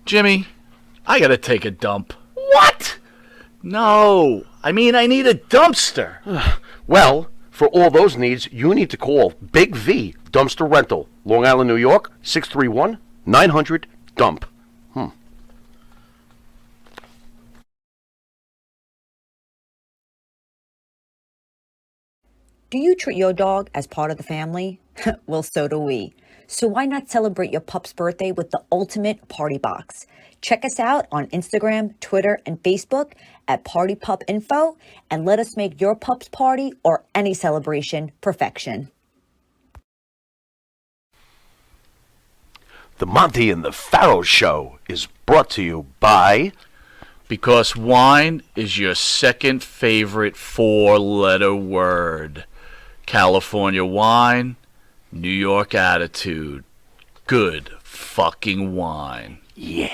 Jimmy, I gotta take a dump. What? No, I mean I need a dumpster. Well, for all those needs, you need to call Big V Dumpster Rental, Long Island, New York, 631-900-DUMP. Do you treat your dog as part of the family? Well, so do we. So why not celebrate your pup's birthday with the ultimate party box? Check us out on Instagram, Twitter, and Facebook at Party Pup Info, and let us make your pup's party or any celebration perfection. The Monty and the Pharaoh Show is brought to you by... Because wine is your second favorite four-letter word. California wine, New York attitude. Good fucking wine. Yeah.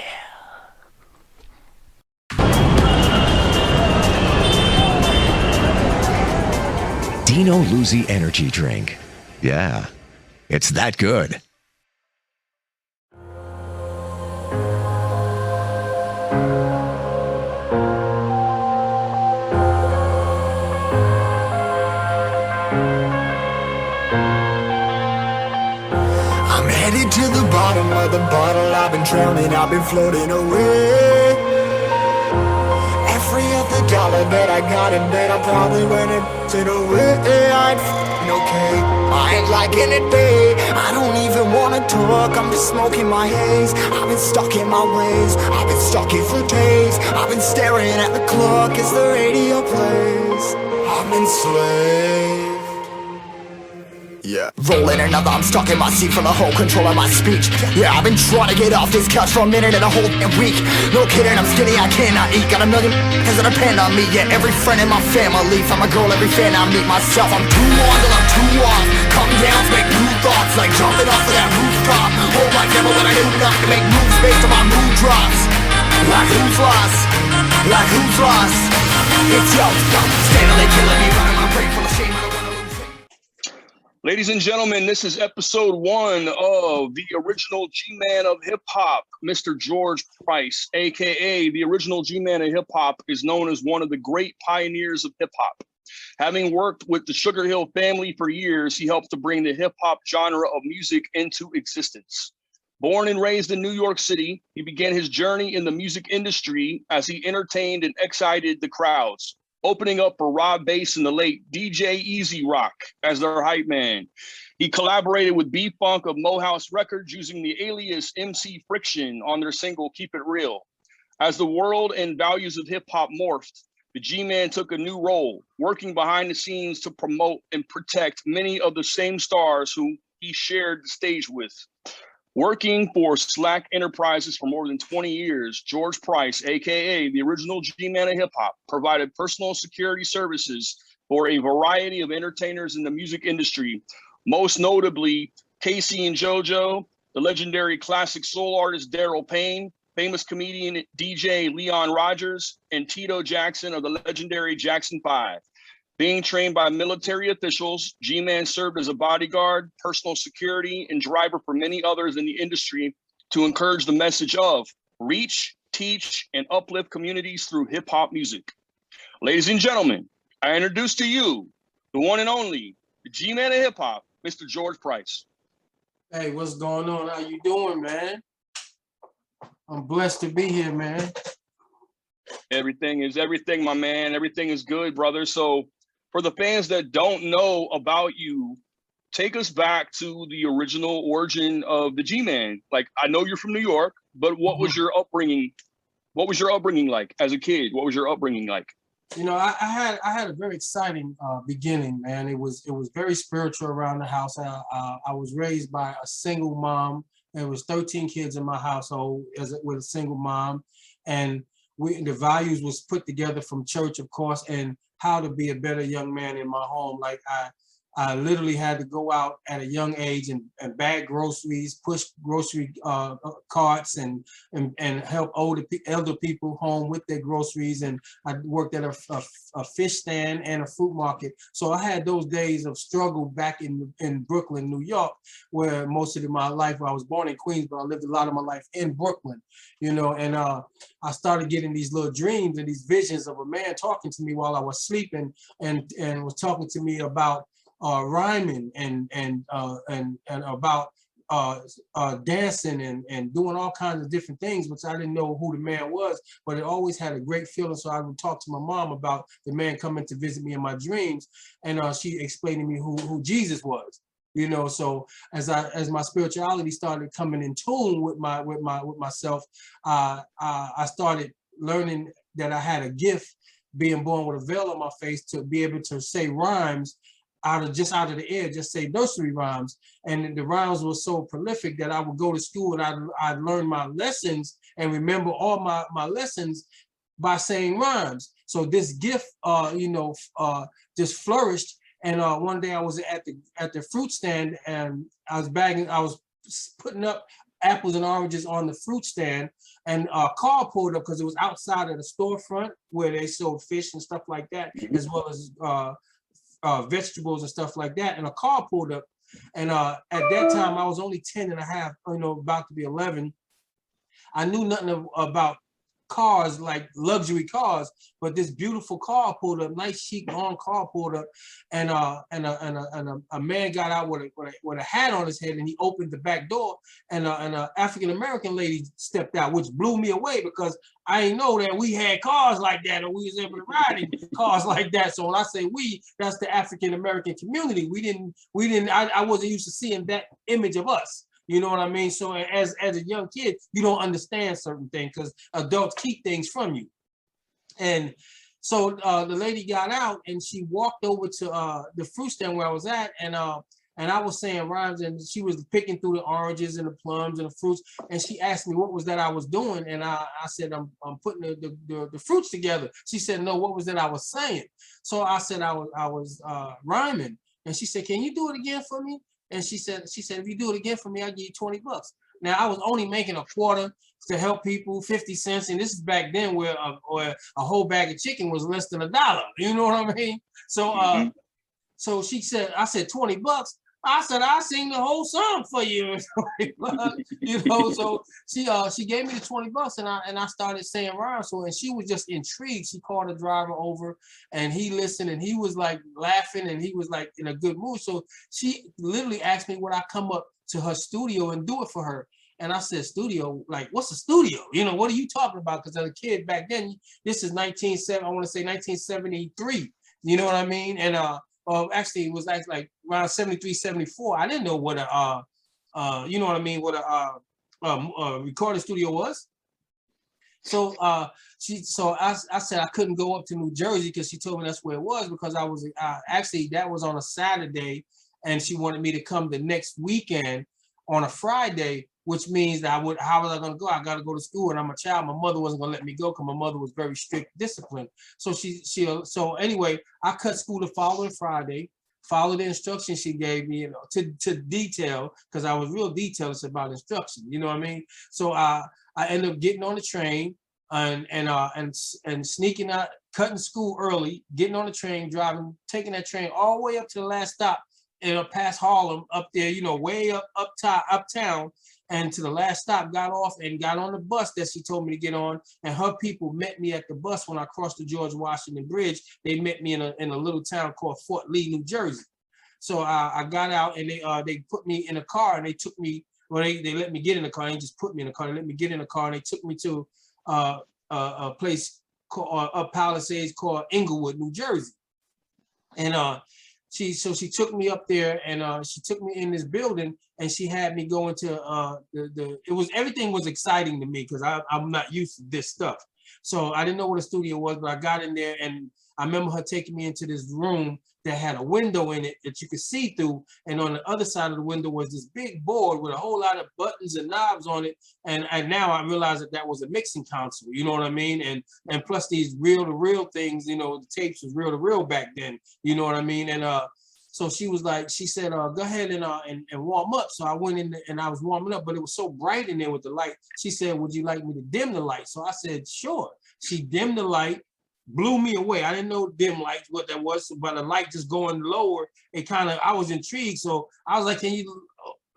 Dino Luzzi Energy Drink. Yeah, it's that good. Headed to the bottom of the bottle, I've been drowning, I've been floating away. Every other dollar that I got in bed, I probably went and it away. I ain't f***ing okay, I ain't liking it, babe. I don't even wanna talk, I'm just smoking my haze. I've been stuck in my ways, I've been stuck here for days. I've been staring at the clock as the radio plays. I'm enslaved. Yeah. Rolling another, I'm stuck in my seat for the whole control of my speech. Yeah, I've been trying to get off this couch for a minute and a whole week. No kidding, I'm skinny, I cannot eat. Got a million cause that depend on me. Yeah, every friend in my family, from a girl, every fan I meet myself. I'm too on till I'm too off. Come down to make new thoughts, like jumping off of that rooftop. Whole life never when I do nothing to make moves based on my mood drops. Like who's lost? Like who's lost? It's yo, Stanley killing me, running my brain full of shame. Ladies and gentlemen, this is episode 1 of the original G-Man of hip-hop, Mr. George Price, a.k.a. the original G-Man of hip-hop, is known as one of the great pioneers of hip-hop. Having worked with the Sugar Hill family for years, he helped to bring the hip-hop genre of music into existence. Born and raised in New York City, he began his journey in the music industry as he entertained and excited the crowds, opening up for Rob Bass and the late DJ Easy Rock as their hype man. He collaborated with B-Funk of Mohouse Records using the alias MC Friction on their single Keep It Real. As the world and values of hip-hop morphed, the G-Man took a new role, working behind the scenes to promote and protect many of the same stars who he shared the stage with. Working for Slack Enterprises for more than 20 years, George Price, aka the original G-Man of hip-hop, provided personal security services for a variety of entertainers in the music industry, most notably Casey and JoJo, the legendary classic soul artist Daryl Payne, famous comedian DJ Leon Rogers, and Tito Jackson of the legendary Jackson 5. Being trained by military officials, G-Man served as a bodyguard, personal security, and driver for many others in the industry to encourage the message of reach, teach, and uplift communities through hip-hop music. Ladies and gentlemen, I introduce to you the one and only, the G-Man of hip-hop, Mr. George Price. Hey, what's going on? How you doing, man? I'm blessed to be here, man. Everything is everything, my man. Everything is good, brother. So, for the fans that don't know about you, take us back to the original origin of the G-Man. Like, I know you're from New York, but what was your upbringing? What was your upbringing like as a kid? What was your upbringing like? You know, I had a very exciting beginning, man. It was very spiritual around the house. I was raised by a single mom. There was 13 kids in my household with a single mom, and the values was put together from church, of course, and how to be a better young man in my home. Like I literally had to go out at a young age and bag groceries, push grocery carts, and help elder people home with their groceries. And I worked at a fish stand and a fruit market. So I had those days of struggle back in Brooklyn, New York, where most of my life, I was born in Queens, but I lived a lot of my life in Brooklyn, you know. And I started getting these little dreams and these visions of a man talking to me while I was sleeping, and was talking to me about rhyming and about dancing and doing all kinds of different things, which I didn't know who the man was, but it always had a great feeling. So I would talk to my mom about the man coming to visit me in my dreams, and she explained to me who Jesus was. You know, so as my spirituality started coming in tune with myself, I started learning that I had a gift, being born with a veil on my face, to be able to say rhymes out of the air, just say nursery rhymes. And the rhymes were so prolific that I would go to school and I'd learn my lessons and remember all my lessons by saying rhymes. So this gift, just flourished. And one day I was at the fruit stand, and I was putting up apples and oranges on the fruit stand, and a car pulled up because it was outside of the storefront where they sold fish and stuff like that, as well as vegetables and stuff like that. And a car pulled up, and at that time I was only 10 and a half, about to be 11. I knew nothing about cars, like luxury cars, but this beautiful car pulled up, nice chic long car pulled up, and a man got out with a hat on his head, and he opened the back door, and an African-American lady stepped out, which blew me away because I didn't know that we had cars like that, or we was able to ride in cars like that. So when I say we, that's the African-American community. I wasn't used to seeing that image of us. You know what I mean? So as a young kid, you don't understand certain things because adults keep things from you. And so the lady got out and she walked over to the fruit stand where I was at, and I was saying rhymes, and she was picking through the oranges and the plums and the fruits, and she asked me what was that I was doing, and I said I'm putting the fruits together. She said, no, what was that I was saying? So I said I was rhyming, and she said, can you do it again for me? And she said, if you do it again for me, I'll give you $20. Now I was only making a quarter to help people, 50 cents. And this is back then where a whole bag of chicken was less than $1. You know what I mean? So, so she said, I said, $20. I said, I sing the whole song for you. You know, so she gave me the $20, and I started saying rhymes. So, and she was just intrigued. She called the driver over, and he listened, and he was like laughing, and he was like in a good mood. So she literally asked me would I come up to her studio and do it for her. And I said, studio? Like, what's a studio? You know, what are you talking about? Because as a kid back then, this is 1973. You know what I mean? And actually, it was like around 73, 74. I didn't know what you know what I mean, what a recording studio was. So I said I couldn't go up to New Jersey because she told me that's where it was, because I was actually, that was on a Saturday, and she wanted me to come the next weekend on a Friday, which means that how was I going to go? I got to go to school, and I'm a child. My mother wasn't going to let me go because my mother was very strict discipline. So so anyway, I cut school the following Friday, followed the instructions she gave me, to detail, because I was real detailed about instruction. You know what I mean? So I ended up getting on the train and sneaking out, cutting school early, getting on the train, driving, taking that train all the way up to the last stop, past Harlem, up there, way uptown, and to the last stop, got off and got on the bus that she told me to get on. And her people met me at the bus when I crossed the George Washington Bridge. They met me in a little town called Fort Lee, New Jersey. So I got out, and they put me in a car, and they took me. Well, they let me get in the car. They just put me in the car. They let me get in the car, and they took me to a place called Palisades called Inglewood, New Jersey. And she took me up there, and she took me in this building, and she had me go into everything was exciting to me because I'm not used to this stuff. So I didn't know what a studio was, but I got in there, and I remember her taking me into this room that had a window in it that you could see through. And on the other side of the window was this big board with a whole lot of buttons and knobs on it. And now I realized that was a mixing console, you know what I mean? And plus these reel-to-reel things, the tapes was reel-to-reel back then, you know what I mean? And So she was like, she said, go ahead and warm up. So I went in and I was warming up, but it was so bright in there with the light. She said, would you like me to dim the light? So I said, sure. She dimmed the light, blew me away. I didn't know dim lights, what that was, but the light just going lower, it kind of, I was intrigued. So I was like, can you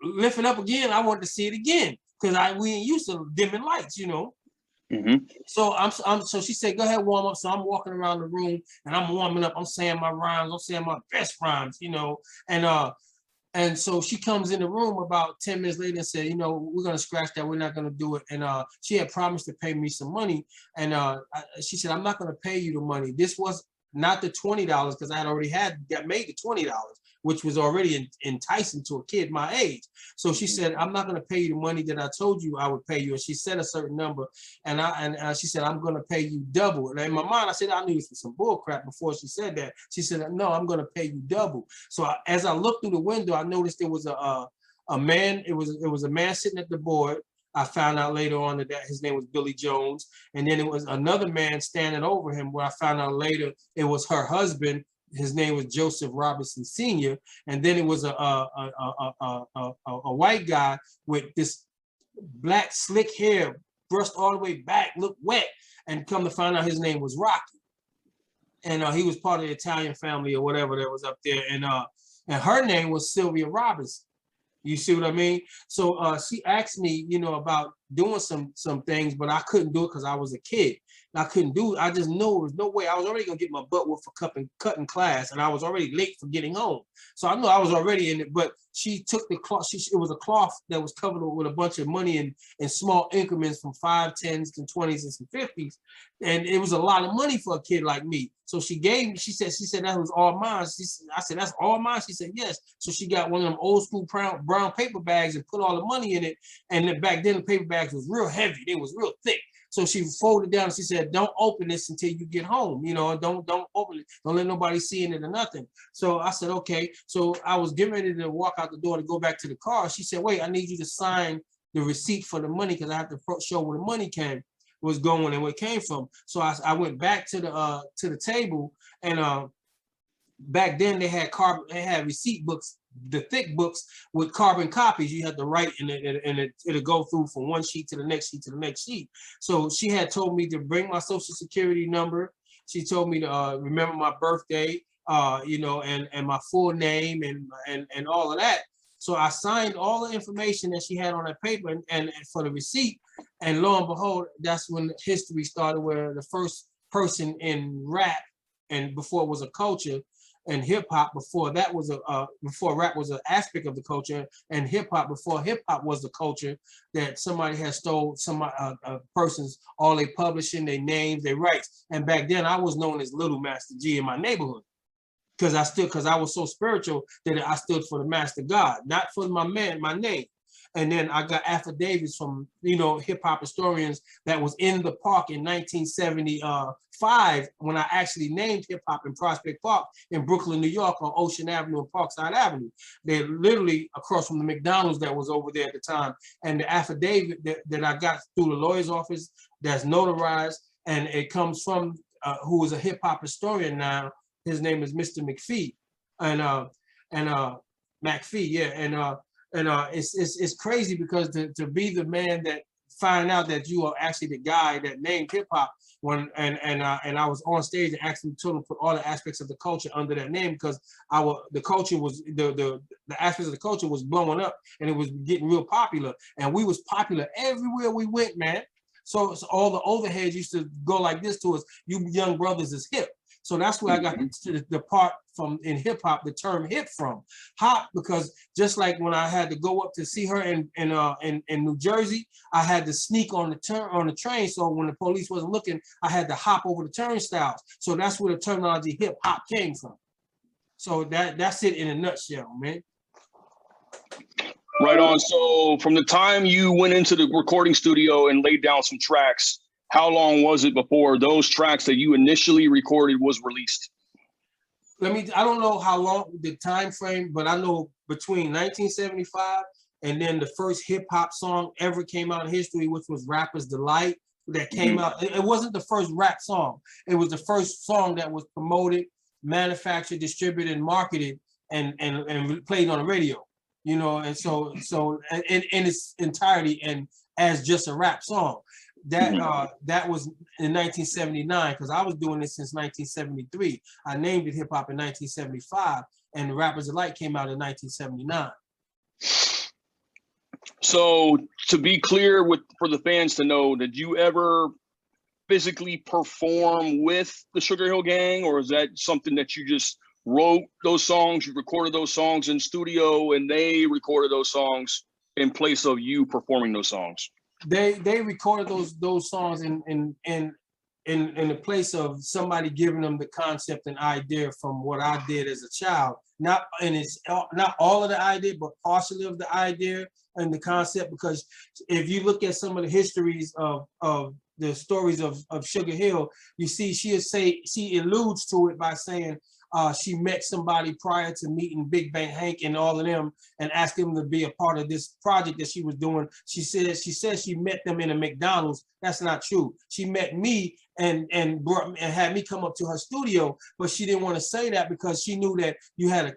lift it up again? I wanted to see it again because we ain't used to dimming lights, you know. So so she said, go ahead, warm up. So I'm walking around the room and I'm warming up. I'm saying my rhymes. I'm saying my best rhymes, you know. And so she comes in the room about 10 minutes later and said, you know, we're going to scratch that. We're not going to do it. And she had promised to pay me some money. And she said, I'm not going to pay you the money. This was not the $20 because I had already got made the $20, which was already enticing to a kid my age. So she said, I'm not going to pay you the money that I told you I would pay you. And she said a certain number. And she said, I'm going to pay you double. And in my mind, I said, I knew this was some bull crap before she said that. She said, no, I'm going to pay you double. So as I looked through the window, I noticed there was a man. It was a man sitting at the board. I found out later on that his name was Billy Jones. And then it was another man standing over him where I found out later it was her husband. His name was Joseph Robinson Sr. And then it was a white guy with this black slick hair brushed all the way back, looked wet. And come to find out his name was Rocky. And he was part of the Italian family or whatever that was up there. And her name was Sylvia Robinson. You see what I mean? So she asked me, you know, about doing some things, but I couldn't do it because I was a kid. I couldn't do it. I just knew there was no way. I was already gonna get my butt whooped for cutting class, and I was already late for getting home. So I knew I was already in it. But she took the cloth. It was a cloth that was covered with a bunch of money in small increments from 5, 10s, and 20s and some 50s, and it was a lot of money for a kid like me. So she gave me. She said that was all mine. I said that's all mine. She said yes. So she got one of them old school brown paper bags and put all the money in it. And then back then the paper bags was real heavy. They was real thick. So she folded down and she said, don't open this until you get home. You know, don't open it. Don't let nobody see in it or nothing. So I said, okay. So I was getting ready to walk out the door to go back to the car. She said, wait, I need you to sign the receipt for the money because I have to show where the money was going and where it came from. So I went back to the table, and back then they had receipt books, the thick books with carbon copies. You had to write and it'll go through from one sheet to the next sheet to the next sheet. So she had told me to bring my social security number. She told me to remember my birthday, you know, and my full name and all of that. So I signed all the information that she had on that paper and for the receipt. And lo and behold, that's when history started, where the first person in rap, and before it was a culture, and hip hop, before that was before rap was an aspect of the culture, and hip hop before hip hop was the culture, that somebody had stole a person's all their publishing, their names, their rights. And back then I was known as Little Master G in my neighborhood. Because I was so spiritual that I stood for the Master God, not for my name. And then I got affidavits from, you know, hip hop historians that was in the park in 1975 when I actually named hip hop in Prospect Park in Brooklyn, New York, on Ocean Avenue and Parkside Avenue. They're literally across from the McDonald's that was over there at the time. And the affidavit that I got through the lawyer's office that's notarized, and it comes from who is a hip hop historian now. His name is Mr. McPhee, and McPhee, yeah, and it's crazy because to be the man that find out that you are actually the guy that named hip hop when and I was on stage and actually told him to put all the aspects of the culture under that name, because the culture was the aspects of the culture was blowing up and it was getting real popular, and we was popular everywhere we went, man. So all the older heads used to go like this to us: "You young brothers is hip." So that's where I got the part from in hip hop, the term hip from. Hop, because just like when I had to go up to see her in New Jersey, I had to sneak on the train. So when the police wasn't looking, I had to hop over the turnstiles. So that's where the terminology hip hop came from. So that's it in a nutshell, man. Right on. So from the time you went into the recording studio and laid down some tracks, how long was it before those tracks that you initially recorded was released? I don't know how long the time frame, but I know between 1975 and then the first hip hop song ever came out in history, which was Rapper's Delight, that came out. It wasn't the first rap song. It was the first song that was promoted, manufactured, distributed, and marketed and played on the radio, you know, and so in its entirety and as just a rap song. That that was in 1979 because I was doing this since 1973. I named it hip hop in 1975, and Rappers Delight came out in 1979. So to be clear, for the fans to know, did you ever physically perform with the Sugar Hill Gang, or is that something that you just wrote those songs, you recorded those songs in studio, and they recorded those songs in place of you performing those songs? They recorded those songs in the place of somebody giving them the concept and idea from what I did as a child. Not all of the idea, but partially of the idea and the concept. Because if you look at some of the histories of the stories of Sugar Hill, you see she alludes to it by saying she met somebody prior to meeting Big Bang Hank and all of them and asked them to be a part of this project that she was doing. She said she met them in a McDonald's. That's not true. She met me and had me come up to her studio, but she didn't want to say that because she knew that you had a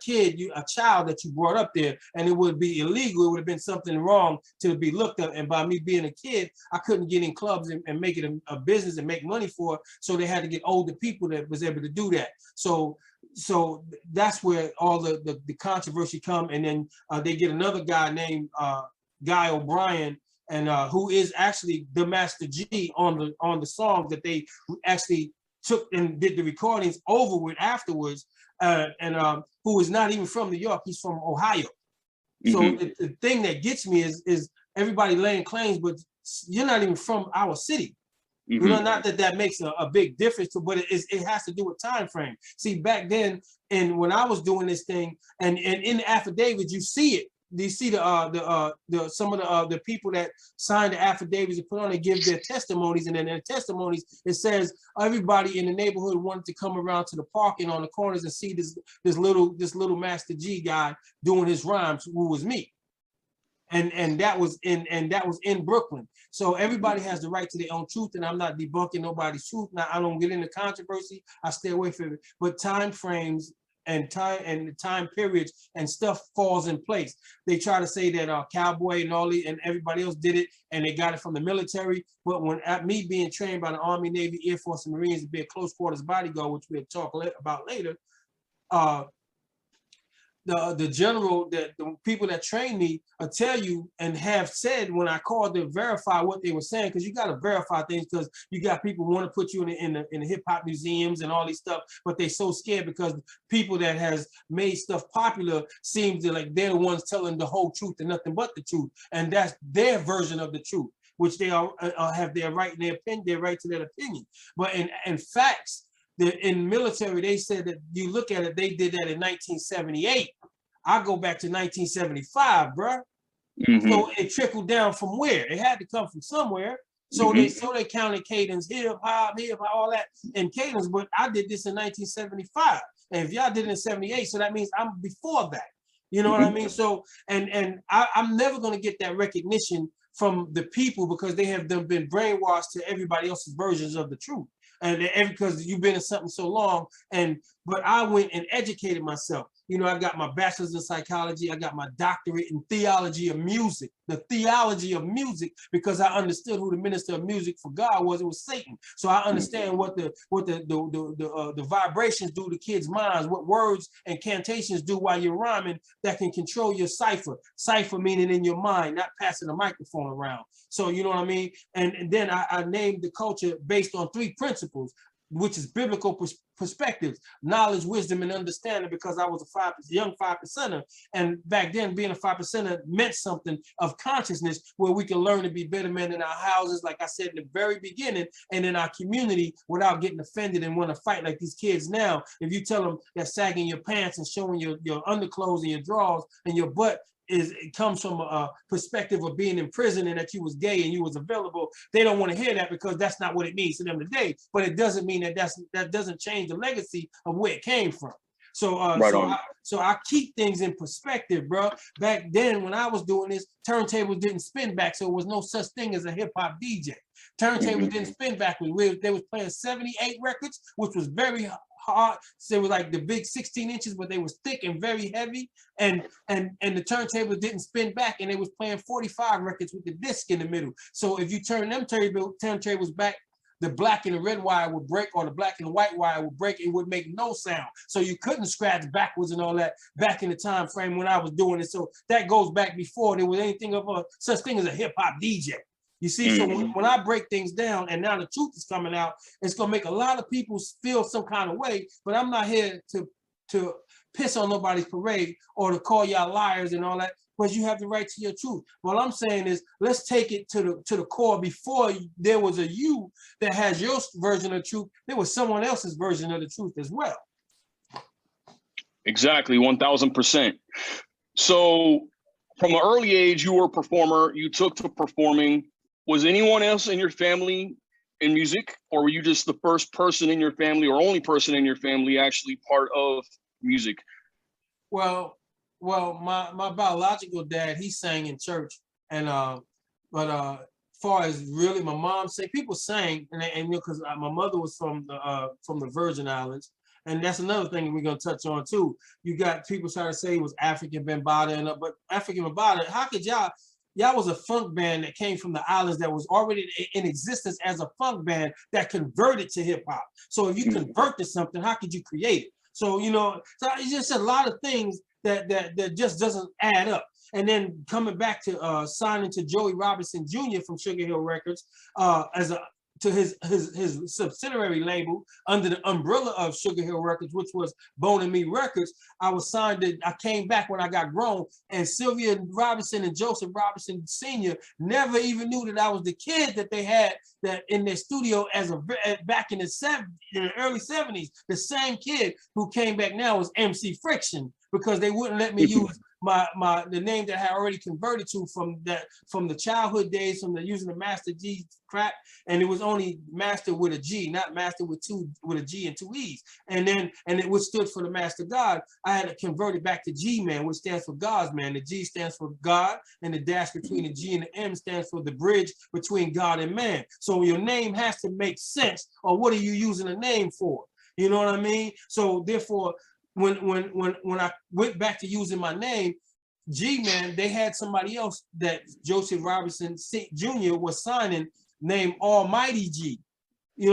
child that you brought up there, and it would be illegal. It would have been something wrong to be looked at. And by me being a kid, I couldn't get in clubs and make it a business and make money for it. So they had to get older people that was able to do that. So that's where all the controversy come. And then they get another guy named Guy O'Brien, and who is actually the Master G on the songs that they actually took and did the recordings over with afterwards, and who is not even from New York, he's from Ohio. So the thing that gets me is everybody laying claims, but you're not even from our city. You know, not that makes a big difference, but it has to do with time frame. See, back then, and when I was doing this thing, and in the affidavits, you see it. You see some of the people that signed the affidavits and put on and give their testimonies, and in their testimonies it says everybody in the neighborhood wanted to come around to the park and on the corners and see this little Master G guy doing his rhymes, who was me. And that was in Brooklyn. So everybody has the right to their own truth, and I'm not debunking nobody's truth. Now, I don't get into controversy. I stay away from it. But time frames and time periods and stuff falls in place. They try to say that Cowboy and everybody else did it, and they got it from the military. But when me being trained by the Army, Navy, Air Force, and Marines to be a close quarters bodyguard, which we'll talk about later, the general, the people that train me tell you and have said when I called to verify what they were saying, because you got to verify things, because you got people want to put you in the hip hop museums and all these stuff, but they so scared because people that has made stuff popular seems to like they're the ones telling the whole truth and nothing but the truth, and that's their version of the truth, which they have their right in their opinion, their right to their opinion. But in facts, in military, they said that you look at it, they did that in 1978. I go back to 1975, bro. So it trickled down from where? It had to come from somewhere. So they counted cadence, hip hop, all that in cadence. But I did this in 1975, and if y'all did it in 78, so that means I'm before that. You know what I mean? So and I'm never gonna get that recognition from the people because they have been brainwashed to everybody else's versions of the truth. And because you've been in something so long, but I went and educated myself. You know, I got my bachelor's in psychology. I got my doctorate in theology of music, the theology of music, because I understood who the minister of music for God was. It was Satan. So I understand what the vibrations do to kids' minds, what words and cantations do while you're rhyming that can control your cipher. Cipher meaning in your mind, not passing a microphone around. So you know what I mean? And then I named the culture based on 3 principles, which is biblical perspectives, knowledge, wisdom, and understanding, because I was a young 5%er. And back then, being a 5%er meant something of consciousness where we can learn to be better men in our houses, like I said in the very beginning, and in our community without getting offended and want to fight like these kids now. If you tell them that sagging your pants and showing your underclothes and your drawers and your butt it comes from a perspective of being in prison and that you was gay and you was available, they don't want to hear that because that's not what it means to them today. But it doesn't mean that doesn't change the legacy of where it came from. So Right on. so I keep things in perspective, bro. Back then when I was doing this, turntables didn't spin back, so there was no such thing as a hip hop DJ. Turntables didn't spin backwards. They was playing 78 records, which was very hard. So it was like the big 16 inches, but they was thick and very heavy. And the turntables didn't spin back, and they was playing 45 records with the disc in the middle. So if you turn them turntables back, the black and the red wire would break, or the black and the white wire would break. It would make no sound. So you couldn't scratch backwards and all that back in the time frame when I was doing it. So that goes back before there was anything of a such thing as a hip hop DJ. You see, so when I break things down and now the truth is coming out, it's gonna make a lot of people feel some kind of way, but I'm not here to piss on nobody's parade or to call y'all liars and all that, because you have the right to your truth. What I'm saying is, let's take it to the core. Before there was a you that has your version of the truth, there was someone else's version of the truth as well. Exactly, 1000%. So from an early age, you were a performer, you took to performing. Was anyone else in your family in music, or were you just the first person in your family or only person in your family actually part of music? Well, my biological dad, he sang in church, and but far as really my mom sang, people sang, and because my mother was from the Virgin Islands, and that's another thing we're gonna touch on too. You got people trying to say it was African Bambaataa, but African Bambaataa, how could y'all was a funk band that came from the islands that was already in existence as a funk band that converted to hip hop. So if you convert to something, how could you create it? So, so it's just a lot of things that just doesn't add up. And then coming back to signing to Joey Robinson Jr. from Sugar Hill Records to his subsidiary label under the umbrella of Sugar Hill Records, which was Bone and Me Records. I was signed I came back when I got grown, and Sylvia Robinson and Joseph Robinson Sr. never even knew that I was the kid that they had that in their studio back in the early 70s. The same kid who came back now was MC Friction, because they wouldn't let me use the name that I had already converted to from the childhood days, from using the Master G crap, and it was only Master with a G, not Master with a G and two E's, and it was stood for the Master God. I had to convert it back to G-Man, which stands for God's man. The G stands for God, and the dash between the G and the M stands for the bridge between God and man. So your name has to make sense, or what are you using a name for? You know what I mean? So therefore, when I went back to using my name, G-Man, they had somebody else that Joseph Robinson Jr. was signing named Almighty G.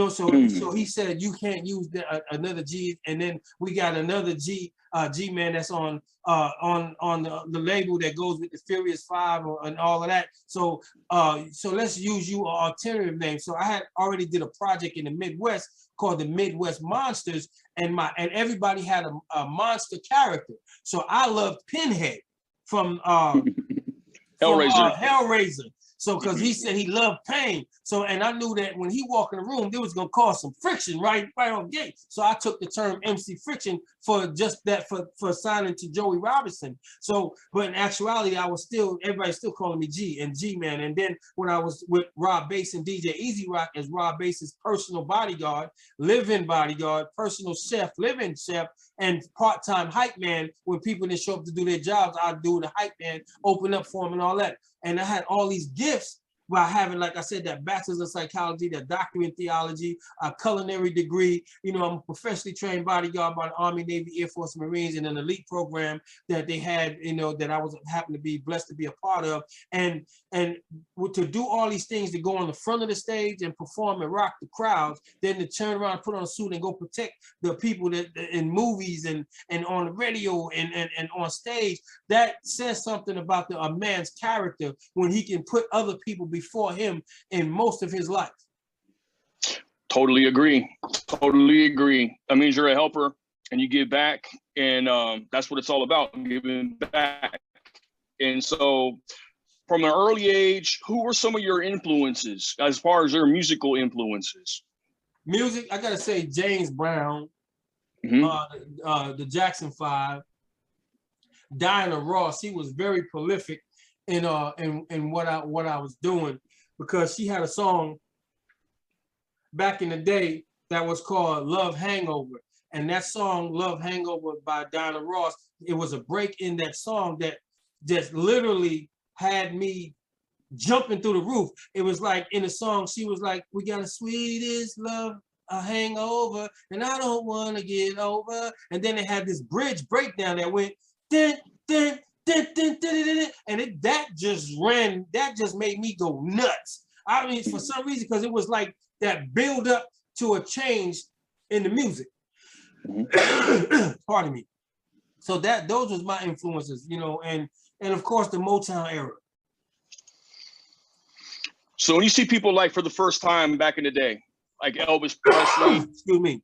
So he said you can't use another G, and then we got another G-Man that's on the label that goes with the Furious Five and all of that. So let's use you an alternative name. So I had already did a project in the Midwest called the Midwest Monsters, and everybody had a monster character. So I loved Pinhead from Hellraiser. So because he said he loved pain. So, and I knew that when he walked in the room, there was gonna cause some friction right on gate. So I took the term MC Friction for just that, for signing to Joey Robinson. So, but in actuality, everybody's still calling me G and G-Man. And then when I was with Rob Bass and DJ Easy Rock as Rob Bass's personal bodyguard, live-in bodyguard, personal chef, live-in chef, and part-time hype man, when people didn't show up to do their jobs, I'd do the hype man, open up for them and all that. And I had all these gifts by having, like I said, that bachelor's of psychology, that doctorate in theology, a culinary degree. I'm a professionally trained bodyguard by the Army, Navy, Air Force, Marines, in an elite program that they had, that I happened to be blessed to be a part of. And to do all these things, to go on the front of the stage and perform and rock the crowds, then to turn around, put on a suit and go protect the people that in movies and on the radio and on stage, that says something about a man's character when he can put other people before him in most of his life. Totally agree. That means you're a helper and you give back, and that's what it's all about, giving back. And so from an early age, who were some of your influences as far as your musical influences? Music, I gotta say James Brown, the Jackson 5, Diana Ross. He was very prolific in what I was doing, because she had a song back in the day that was called Love Hangover. And that song, Love Hangover by Diana Ross, it was a break in that song that just literally had me jumping through the roof. It was like in the song, she was like, we got a sweetest love, a hangover, and I don't want to get over. And then it had this bridge breakdown that went, dun, dun, dun, dun, dun, dun, dun, and that just made me go nuts. I mean, for some reason, because it was like that build up to a change in the music. Pardon me. So those was my influences, you know, and of course the Motown era. So when you see people like for the first time back in the day, like Elvis Presley, excuse me,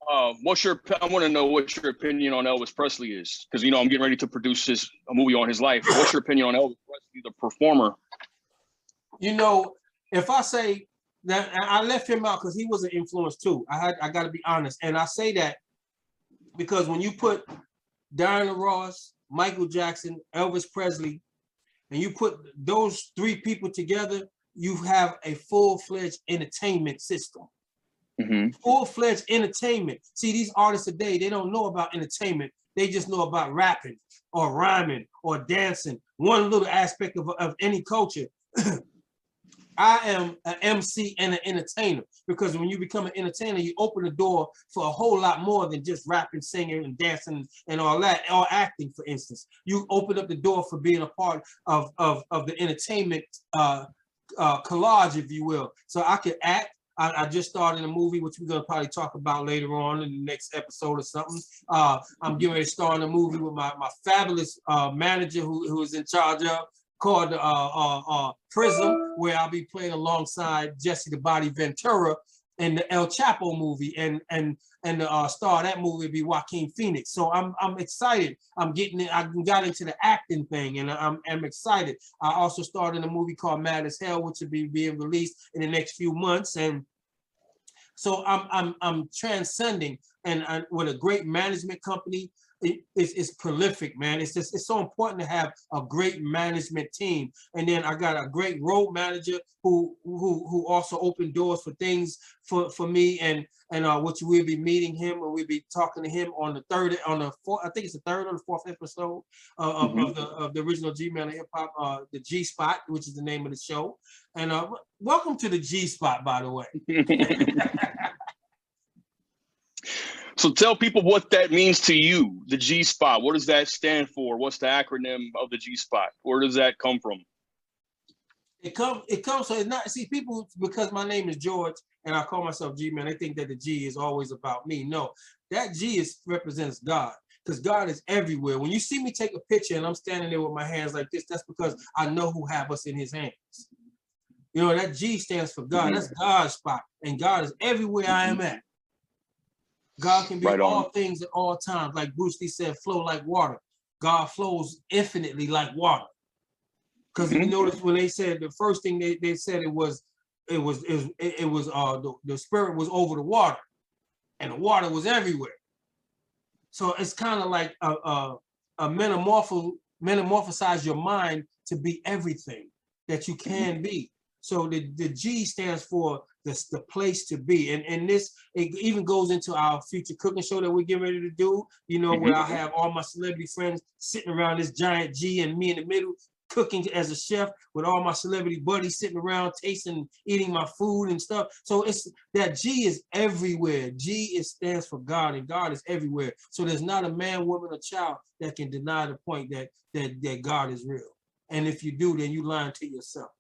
I want to know what your opinion on Elvis Presley is, because you know I'm getting ready to produce a movie on his life. What's your opinion on Elvis Presley, the performer? You know, if I say that, I left him out because he was an influence too. I got to be honest, and I say that because when you put Diana Ross, Michael Jackson, Elvis Presley, and you put those three people together, you have a full-fledged entertainment system. Full-fledged entertainment. See, these artists today, they don't know about entertainment. They just know about rapping or rhyming or dancing, one little aspect of any culture. I am an MC and an entertainer, because when you become an entertainer, you open the door for a whole lot more than just rapping, singing, and dancing and all that, or acting, for instance. You open up the door for being a part of the entertainment collage, if you will. So I could act. I just started a movie, which we're gonna probably talk about later on in the next episode or something. I'm getting ready to start a movie with my fabulous manager who is in charge of, called Prism, where I'll be playing alongside Jesse the Body Ventura in the El Chapo movie, and the star of that movie will be Joaquin Phoenix. So I'm excited. I got into the acting thing, and I'm excited. I also started a movie called Mad as Hell, which will be being released in the next few months, and so I'm transcending, and with a great management company. It's prolific, man. It's so important to have a great management team. And then I got a great road manager who also opened doors for things for me, and which we'll be meeting him, and we'll be talking to him on the fourth, I think it's the third or the fourth episode of the original G-Man of Hip Hop, the G Spot, which is the name of the show. And welcome to the G Spot, by the way. So tell people what that means to you, the G Spot. What does that stand for? What's the acronym of the G Spot? Where does that come from? It comes, so it's not, see, people, because my name is George and I call myself G-Man, they think that the G is always about me. No, that G represents God, because God is everywhere. When you see me take a picture and I'm standing there with my hands like this, that's because I know who have us in his hands. You know, that G stands for God. That's God's spot. And God is everywhere I am at. God can be all things at all times. Like Bruce Lee said, flow like water. God flows infinitely like water. Because if you notice, when they said the first thing they said, the spirit was over the water, and the water was everywhere. So it's kind of like a metamorphosize your mind to be everything that you can be. So the G stands for the place to be. And this, it even goes into our future cooking show that we're getting ready to do, you know, where I have all my celebrity friends sitting around this giant G and me in the middle, cooking as a chef with all my celebrity buddies sitting around tasting, eating my food and stuff. So it's that G is everywhere. G stands for God, and God is everywhere. So there's not a man, woman, or child that can deny the point that God is real. And if you do, then you lying to yourself.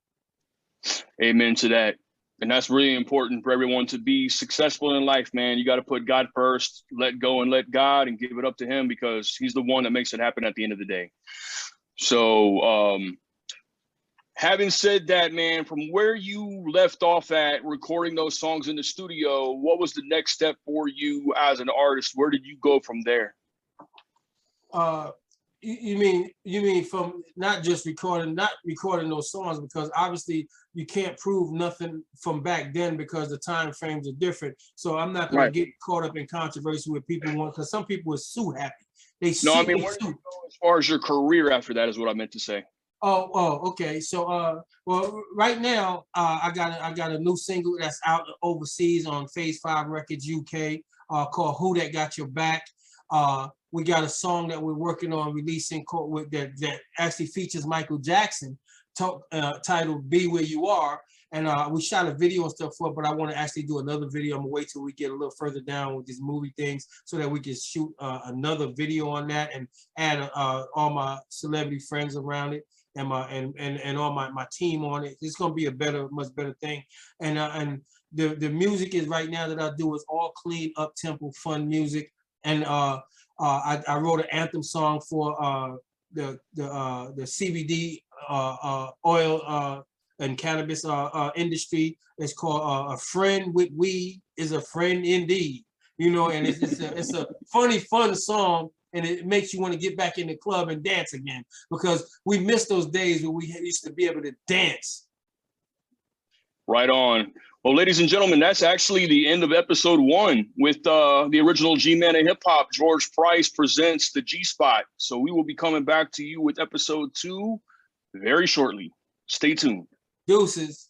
Amen to that. And that's really important for everyone to be successful in life, man. You got to put God first, let go and let God, and give it up to him, because he's the one that makes it happen at the end of the day. So having said that, man, from where you left off at recording those songs in the studio, what was the next step for you as an artist? Where did you go from there? You mean from not recording those songs, because obviously you can't prove nothing from back then because the time frames are different. So I'm not going to get caught up in controversy with people want, because some people are so happy. Where did you go as far as your career after that is what I meant to say. Okay. So well, right now I got a new single that's out overseas on Phase 5 Records UK. called "Who That Got Your Back." We got a song that we're working on releasing that actually features Michael Jackson, titled "Be Where You Are." And we shot a video and stuff for it, but I want to actually do another video. I'm gonna wait till we get a little further down with these movie things so that we can shoot another video on that and add all my celebrity friends around it and all my team on it. It's gonna be a much better thing. And the music is right now that I do is all clean, up tempo, fun music. And I wrote an anthem song for the CBD oil and cannabis industry. It's called "A Friend with Weed is a Friend Indeed." You know, and it's a funny, fun song, and it makes you want to get back in the club and dance again because we miss those days when we used to be able to dance. Right on. Well, ladies and gentlemen, that's actually the end of episode 1 with the original G-Man of hip hop. George Price presents the G-Spot. So we will be coming back to you with episode 2 very shortly. Stay tuned. Deuces.